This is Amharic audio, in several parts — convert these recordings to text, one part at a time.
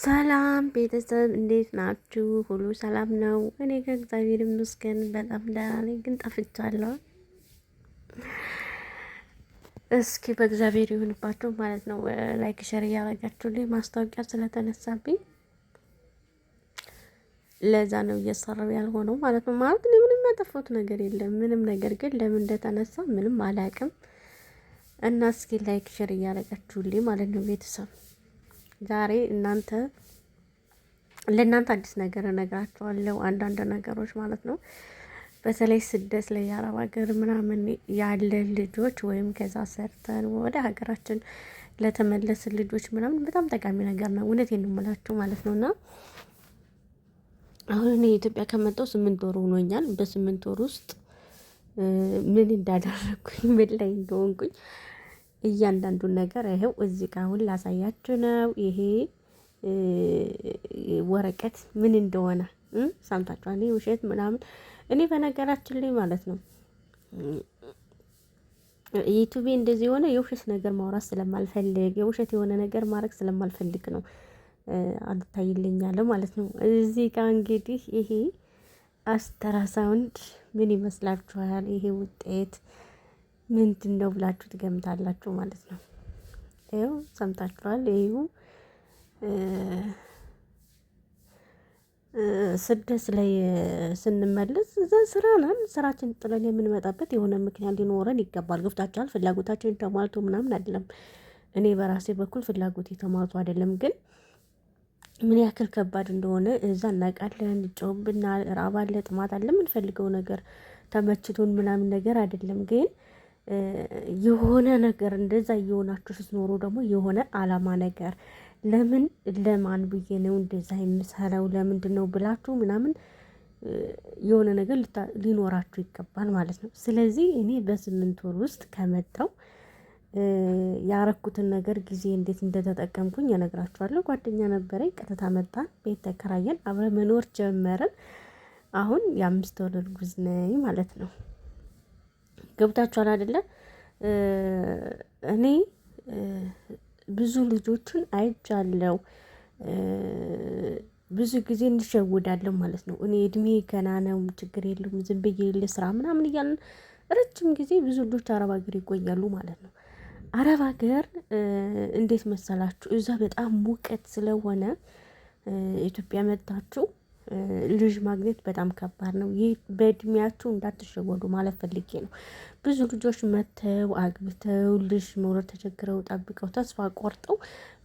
ሰላም ቤተሰብ እንዴት ናችሁ? ሁሉ ሰላም ነው? እኔ ከእግዚአብሔር ይመስገን በጣም ደህና ነኝ፣ ግን ጠፍቻለሁ። እስኪ በእግዚአብሔር ይሁንባችሁ ማለት ነው። ላይክ ሸር እያደረጋችሁልኝ ማስታወቂያ ስለተነሳብኝ ለዛ ነው እየሰራው ያልሆነው ማለት ነው። ማለት እኔ ምንም ያጠፋሁት ነገር የለም ምንም ነገር፣ ግን ለምን እንደተነሳ ምንም አላውቅም። እና እስኪ ላይክ ሸር እያደረጋችሁልኝ ማለት ነው ቤተሰብ ዛሬ ለእናንተ አዲስ ነገር እነግራችኋለሁ። አንዳንድ ነገሮች ማለት ነው። በተለይ ስደት ላይ የአረብ ሀገር ምናምን ያለ ልጆች ወይም ከዛ ሰርተን ወደ ሀገራችን ለተመለስን ልጆች ምናምን በጣም ጠቃሚ ነገር ነው። እውነቴን ነው የምላችሁ ማለት ነው። እና አሁን እኔ ኢትዮጵያ ከመጣሁ 8 ወር ሆኖኛል። በ8 ወር ውስጥ ምን እንዳደረግኩኝ ምን ላይ እንደሆንኩኝ እያንዳንዱን ነገር ይኸው እዚህ ጋር አሁን ላሳያችሁ ነው። ይሄ ወረቀት ምን እንደሆነ ሰምታችኋል። እኔ ውሸት ምናምን እኔ በነገራችን ላይ ማለት ነው ዩቲዩብ እንደዚህ የሆነ የውሸት ነገር ማውራት ስለማልፈልግ የውሸት የሆነ ነገር ማድረግ ስለማልፈልግ ነው አልታይልኛለሁ ማለት ነው። እዚህ ጋር እንግዲህ ይሄ አልትራሳውንድ ምን ይመስላችኋል? ይሄ ውጤት ምንድን ነው ብላችሁ ትገምታላችሁ ማለት ነው። ይኸው ሰምታችኋል። ይኸው ስደት ላይ ስንመለስ እዛ ስራ ነን። ስራችን ጥለን የምንመጣበት የሆነ ምክንያት ሊኖረን ይገባል። ገብታችኋል? ፍላጎታችን ተሟልቶ ምናምን አይደለም። እኔ በራሴ በኩል ፍላጎት የተሟልቶ አይደለም፣ ግን ምን ያክል ከባድ እንደሆነ እዛ እናውቃለን። ጮህብናል፣ ራብ አለ፣ ጥማት አለ። የምንፈልገው ነገር ተመችቶን ምናምን ነገር አይደለም። ግን የሆነ ነገር እንደዛ እየሆናችሁ ስትኖሩ ደግሞ የሆነ አላማ ነገር ለምን ለማን ብዬ ነው እንደዛ የምሰራው ለምንድን ነው ብላችሁ ምናምን የሆነ ነገር ሊኖራችሁ ይገባል ማለት ነው። ስለዚህ እኔ በ8 ወር ውስጥ ከመጣው ያረኩትን ነገር ጊዜ እንዴት እንደተጠቀምኩኝ እነግራችኋለሁ። ጓደኛ ነበረኝ፣ ቀጥታ መጣን፣ ቤት ተከራየን፣ አብረን መኖር ጀመርን። አሁን የ5 ወር እርጉዝ ነኝ ማለት ነው። ገብታችኋል አይደለ? እኔ ብዙ ልጆችን አይቻለሁ። ብዙ ጊዜ እንሸውዳለን ማለት ነው። እኔ እድሜ ገና ነው፣ ችግር የለውም፣ ዝም ብዬ ልስራ ምናምን እያልን ረጅም ጊዜ ብዙ ልጆች አረብ ሀገር ይቆያሉ ማለት ነው። አረብ ሀገር እንዴት መሰላችሁ? እዛ በጣም ሙቀት ስለሆነ ኢትዮጵያ መጣችሁ ልጅ ማግኘት በጣም ከባድ ነው። ይህ በእድሜያችሁ እንዳትሸወዱ ማለት ፈልጌ ነው። ብዙ ልጆች መተው አግብተው ልጅ መውለድ ተቸግረው ጠብቀው ተስፋ ቆርጠው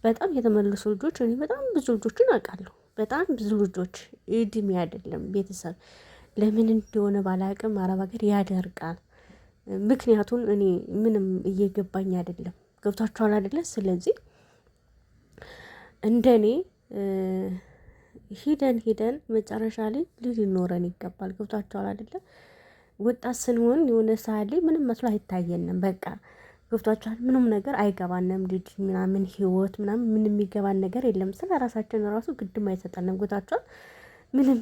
በጣም የተመለሱ ልጆች እኔ በጣም ብዙ ልጆችን አውቃለሁ። በጣም ብዙ ልጆች እድሜ አይደለም ቤተሰብ ለምን እንደሆነ ባላቅም አረብ ሀገር ያደርቃል። ምክንያቱን እኔ ምንም እየገባኝ አይደለም። ገብታችኋል አይደለ? ስለዚህ እንደኔ ሂደን መጨረሻ ላይ ልጅ ሊኖረን ይገባል። ገብቷቸዋል አይደለ? ወጣት ስንሆን የሆነ ሰዓት ላይ ምንም መስሎ አይታየንም። በቃ ገብቷቸዋል። ምንም ነገር አይገባንም። ልጅ ምናምን ህይወት ምናምን ምንም የሚገባን ነገር የለም። ስለ ራሳችን ራሱ ግድም አይሰጠንም። ገብቷቸዋል። ምንም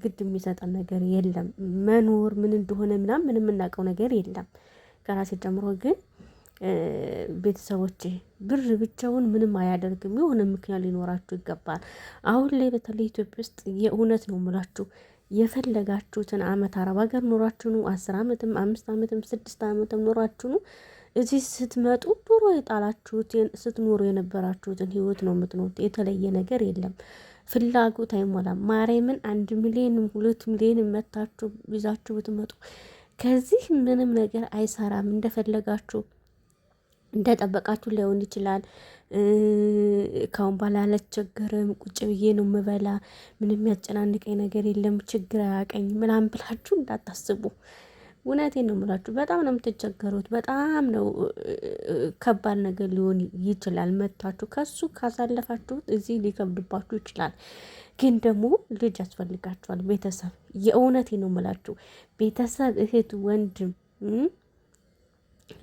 ግድ የሚሰጠን ነገር የለም። መኖር ምን እንደሆነ ምናምን ምንም የምናውቀው ነገር የለም ከራሴ ጀምሮ። ግን ቤተሰቦቼ ብር ብቻውን ምንም አያደርግም። የሆነ ምክንያት ሊኖራችሁ ይገባል። አሁን ላይ በተለይ ኢትዮጵያ ውስጥ የእውነት ነው የምላችሁ የፈለጋችሁትን አመት አረብ ሀገር ኖራችሁ ነው 10 አመትም 5 አመትም 6 አመትም ኖራችሁ ነው እዚህ ስትመጡ ድሮ የጣላችሁትን ስትኖሩ የነበራችሁትን ህይወት ነው የምትኖሩት። የተለየ ነገር የለም። ፍላጎት አይሞላም። ማርያምን 1 ሚሊዮን 2 ሚሊዮን መታችሁ ይዛችሁ ብትመጡ ከዚህ ምንም ነገር አይሰራም። እንደፈለጋችሁ እንደጠበቃችሁ ሊሆን ይችላል። ካሁን በኋላ አልቸገርም፣ ቁጭ ብዬ ነው የምበላ፣ ምንም የሚያጨናንቀኝ ነገር የለም፣ ችግር አያቀኝ ምናምን ብላችሁ እንዳታስቡ። እውነቴን ነው የምላችሁ። በጣም ነው የምትቸገሩት። በጣም ነው ከባድ ነገር ሊሆን ይችላል። መታችሁ ከሱ ካሳለፋችሁት እዚህ ሊከብድባችሁ ይችላል። ግን ደግሞ ልጅ ያስፈልጋችኋል። ቤተሰብ የእውነቴን ነው የምላችሁ። ቤተሰብ እህት፣ ወንድም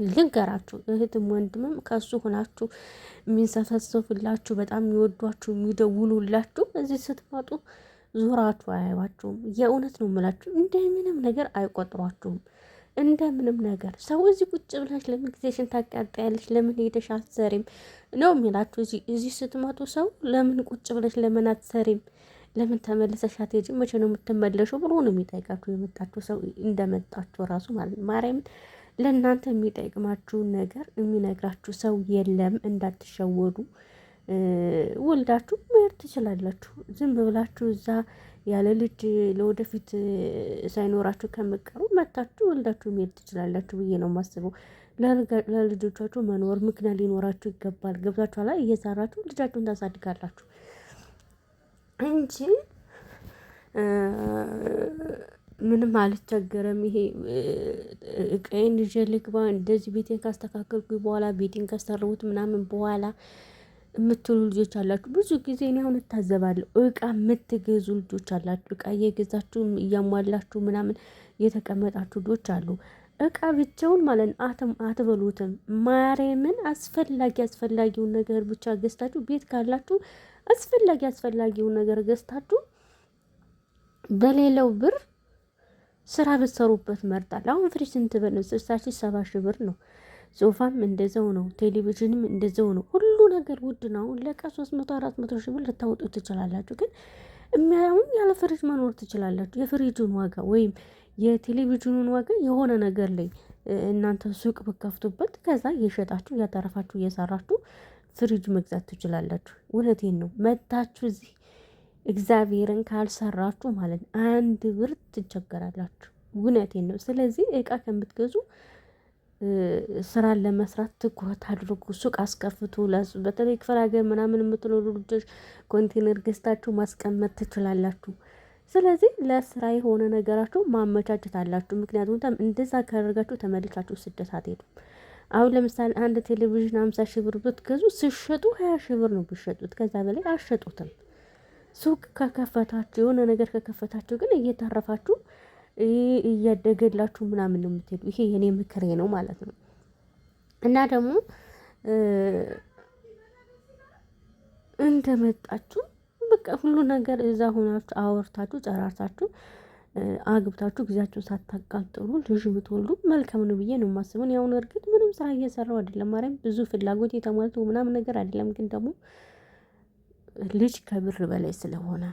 ልንገራችሁ እህትም ወንድምም ከሱ ሆናችሁ የሚንሰፈሰፉላችሁ በጣም የሚወዷችሁ የሚደውሉላችሁ እዚህ ስትመጡ ዙራችሁ አያዩዋችሁም። የእውነት ነው የምላችሁ። እንደምንም ነገር አይቆጥሯችሁም። እንደምንም ነገር ሰው እዚህ ቁጭ ብለሽ ለምን ጊዜሽን ታቃጣያለሽ? ለምን ሄደሽ አትሰሪም ነው የሚላችሁ። እዚህ ስትመጡ ሰው ለምን ቁጭ ብለሽ ለምን አትሰሪም? ለምን ተመልሰሽ አትሄጂም? መቼ ነው የምትመለሽው ብሎ ነው የሚጠይቃችሁ። የመጣችሁ ሰው እንደመጣችሁ ራሱ ማለት ነው። ማርያምን ለእናንተ የሚጠቅማችሁን ነገር የሚነግራችሁ ሰው የለም። እንዳትሸወዱ። ወልዳችሁ መሄድ ትችላላችሁ። ዝም ብላችሁ እዛ ያለ ልጅ ለወደፊት ሳይኖራችሁ ከመቀሩ መታችሁ ወልዳችሁ መሄድ ትችላላችሁ ብዬ ነው የማስበው። ለልጆቻችሁ መኖር ምክንያት ሊኖራችሁ ይገባል። ገብታችሁ ላይ እየሰራችሁ ልጃችሁን ታሳድጋላችሁ እንጂ ምንም አልቸገረም። ይሄ እቃዬን ይዤ ልግባ እንደዚህ ቤቴን ካስተካከልኩ በኋላ ቤቴን ካሰራሁት ምናምን በኋላ የምትሉ ልጆች አላችሁ። ብዙ ጊዜ እኔ አሁን እታዘባለሁ። እቃ የምትገዙ ልጆች አላችሁ። እቃ እየገዛችሁ እያሟላችሁ ምናምን የተቀመጣችሁ ልጆች አሉ። እቃ ብቻውን ማለት ነው አትበሉትም። ማርያምን አስፈላጊውን ነገር ብቻ ገዝታችሁ ቤት ካላችሁ አስፈላጊውን ነገር ገዝታችሁ በሌላው ብር ስራ ብትሰሩበት መርጣል። አሁን ፍሪጅ ስንት ብር ነው? 60,000 70,000 ብር ነው። ሶፋም እንደዛው ነው። ቴሌቪዥንም እንደዛው ነው። ሁሉ ነገር ውድ ነው። ለቃ 300-400 ሺህ ብር ልታወጡ ትችላላችሁ። ግን የሚያዩን ያለ ፍሪጅ መኖር ትችላላችሁ። የፍሪጁን ዋጋ ወይም የቴሌቪዥኑን ዋጋ የሆነ ነገር ላይ እናንተ ሱቅ ብከፍቱበት ከዛ እየሸጣችሁ እያተረፋችሁ እየሰራችሁ ፍሪጅ መግዛት ትችላላችሁ። እውነቴን ነው። መታችሁ እዚህ እግዚአብሔርን ካልሰራችሁ ማለት 1 ብር ትቸገራላችሁ። እውነቴን ነው። ስለዚህ እቃ ከምትገዙ ስራን ለመስራት ትኩረት አድርጉ። ሱቅ አስከፍቱ። በተለይ ክፍለ ሀገር ምናምን የምትኖሩ ልጆች ኮንቴነር ገዝታችሁ ማስቀመጥ ትችላላችሁ። ስለዚህ ለስራ የሆነ ነገራችሁ ማመቻቸት አላችሁ። ምክንያቱም እንደዛ ካደረጋችሁ ተመልሳችሁ ስደት አትሄዱም። አሁን ለምሳሌ አንድ ቴሌቪዥን 50 ሺህ ብር ብትገዙ ሲሸጡ 20 ሺህ ብር ነው ቢሸጡት። ከዛ በላይ አሸጡትም። ሱቅ ከከፈታችሁ የሆነ ነገር ከከፈታችሁ ግን እየታረፋችሁ እያደገላችሁ ምናምን ነው የምትሄዱ። ይሄ የኔ ምክሬ ነው ማለት ነው። እና ደግሞ እንደመጣችሁ በቃ ሁሉ ነገር እዛ ሆናችሁ አወርታችሁ ጨራርታችሁ አግብታችሁ ጊዜያችሁን ሳታቃጥሉ ልጅ ብትወልዱ መልካም ነው ብዬ ነው የማስበው። ያሁን እርግጥ ምንም ስራ እየሰራው አይደለም። ማርያም ብዙ ፍላጎት የተሟልቶ ምናምን ነገር አይደለም። ግን ደግሞ ልጅ ከብር በላይ ስለሆነ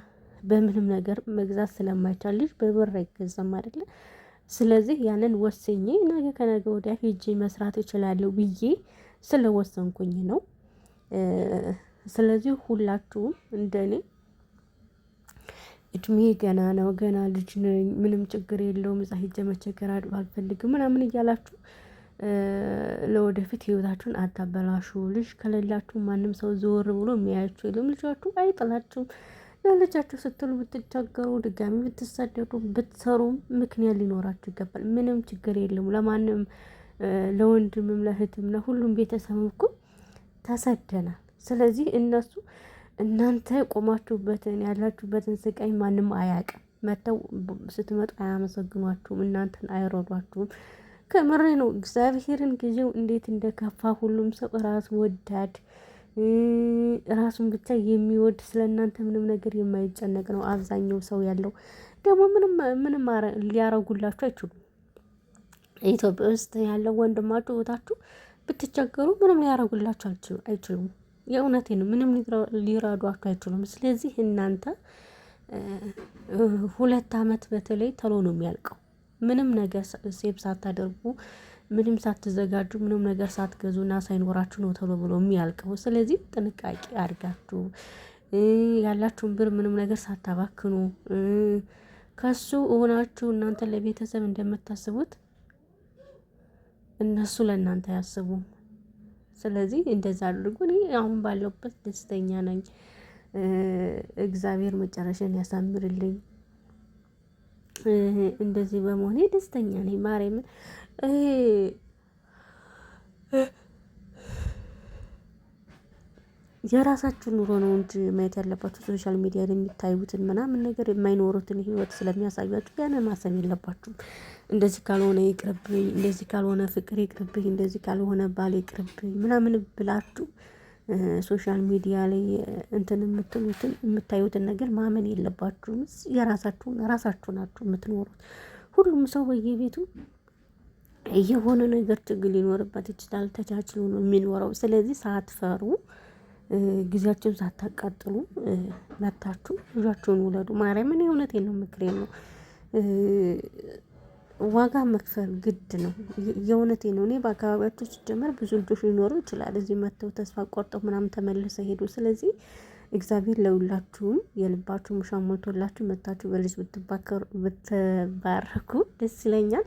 በምንም ነገር መግዛት ስለማይቻል ልጅ በብር አይገዛም አይደለ? ስለዚህ ያንን ወስኜ ነገ ከነገ ወዲያ ሄጄ መስራት እችላለሁ ብዬ ስለወሰንኩኝ ነው። ስለዚህ ሁላችሁም እንደኔ እድሜ ገና ነው፣ ገና ልጅ ነኝ፣ ምንም ችግር የለውም፣ እዛ ሄጄ መቸገር አልፈልግም ምናምን እያላችሁ ለወደፊት ህይወታችሁን አታበላሹ። ልጅ ከሌላችሁ ማንም ሰው ዞር ብሎ የሚያያችሁ የለም። ልጃችሁ አይጥላችሁም። ለልጃችሁ ስትሉ ብትቸገሩ፣ ድጋሚ ብትሰደዱ፣ ብትሰሩም ምክንያት ሊኖራችሁ ይገባል። ምንም ችግር የለም። ለማንም ለወንድምም ለእህትም ለሁሉም ቤተሰብ እኮ ተሰደናል። ስለዚህ እነሱ እናንተ ቆማችሁበትን ያላችሁበትን ስቃይ ማንም አያውቅም። መተው ስትመጡ አያመሰግኗችሁም፣ እናንተን አይረዷችሁም። ከምሬ ነው። እግዚአብሔርን ጊዜው እንዴት እንደከፋ ሁሉም ሰው ራስ ወዳድ ራሱን ብቻ የሚወድ ስለ እናንተ ምንም ነገር የማይጨነቅ ነው አብዛኛው ሰው ያለው። ደግሞ ምንም ሊያረጉላችሁ አይችሉም። ኢትዮጵያ ውስጥ ያለው ወንድማችሁ እህታችሁ ብትቸገሩ ምንም ሊያረጉላችሁ አይችሉም። የእውነቴ ነው። ምንም ሊረዷችሁ አይችሉም። ስለዚህ እናንተ 2 አመት በተለይ ተሎ ነው የሚያልቀው። ምንም ነገር ሴብ ሳታደርጉ ምንም ሳትዘጋጁ ምንም ነገር ሳትገዙና ሳይኖራችሁ ነው ተሎ ብሎ የሚያልቀው። ስለዚህ ጥንቃቄ አድርጋችሁ ያላችሁን ብር ምንም ነገር ሳታባክኑ ከሱ ሆናችሁ እናንተ ለቤተሰብ እንደምታስቡት እነሱ ለእናንተ አያስቡም። ስለዚህ እንደዛ አድርጉ። እኔ አሁን ባለሁበት ደስተኛ ነኝ። እግዚአብሔር መጨረሻን ያሳምርልኝ። እንደዚህ በመሆኔ ደስተኛ ነኝ። ማርያምን የራሳችሁ ኑሮ ነው እንጂ ማየት ያለባችሁ ሶሻል ሚዲያ ላይ የሚታዩትን ምናምን ነገር የማይኖሩትን ህይወት ስለሚያሳያችሁ ያንን ማሰብ የለባችሁም። እንደዚህ ካልሆነ ይቅርብኝ፣ እንደዚህ ካልሆነ ፍቅር ይቅርብኝ፣ እንደዚህ ካልሆነ ባል ይቅርብኝ ምናምን ብላችሁ ሶሻል ሚዲያ ላይ እንትን የምትሉትን የምታዩትን ነገር ማመን የለባችሁም። ራሳችሁ ናችሁ የምትኖሩት። ሁሉም ሰው በየቤቱ የሆነ ነገር ችግር ሊኖርበት ይችላል። ተቻችሎ ነው የሚኖረው። ስለዚህ ሳትፈሩ ጊዜያችሁን ሳታቃጥሉ መታችሁ ልጃችሁን ውለዱ። ማርያምን የእውነቴን ነው፣ ምክሬን ነው። ዋጋ መክፈል ግድ ነው። የእውነቴን ነው። እኔ በአካባቢያቸው ሲጀመር ብዙ ልጆች ሊኖሩ ይችላል እዚህ መጥተው ተስፋ ቆርጠው ምናምን ተመልሰው ሄዱ። ስለዚህ እግዚአብሔር ለሁላችሁም የልባችሁ ሙሻ ሞልቶላችሁ መታችሁ በልጅ ብትባረኩ ደስ ይለኛል።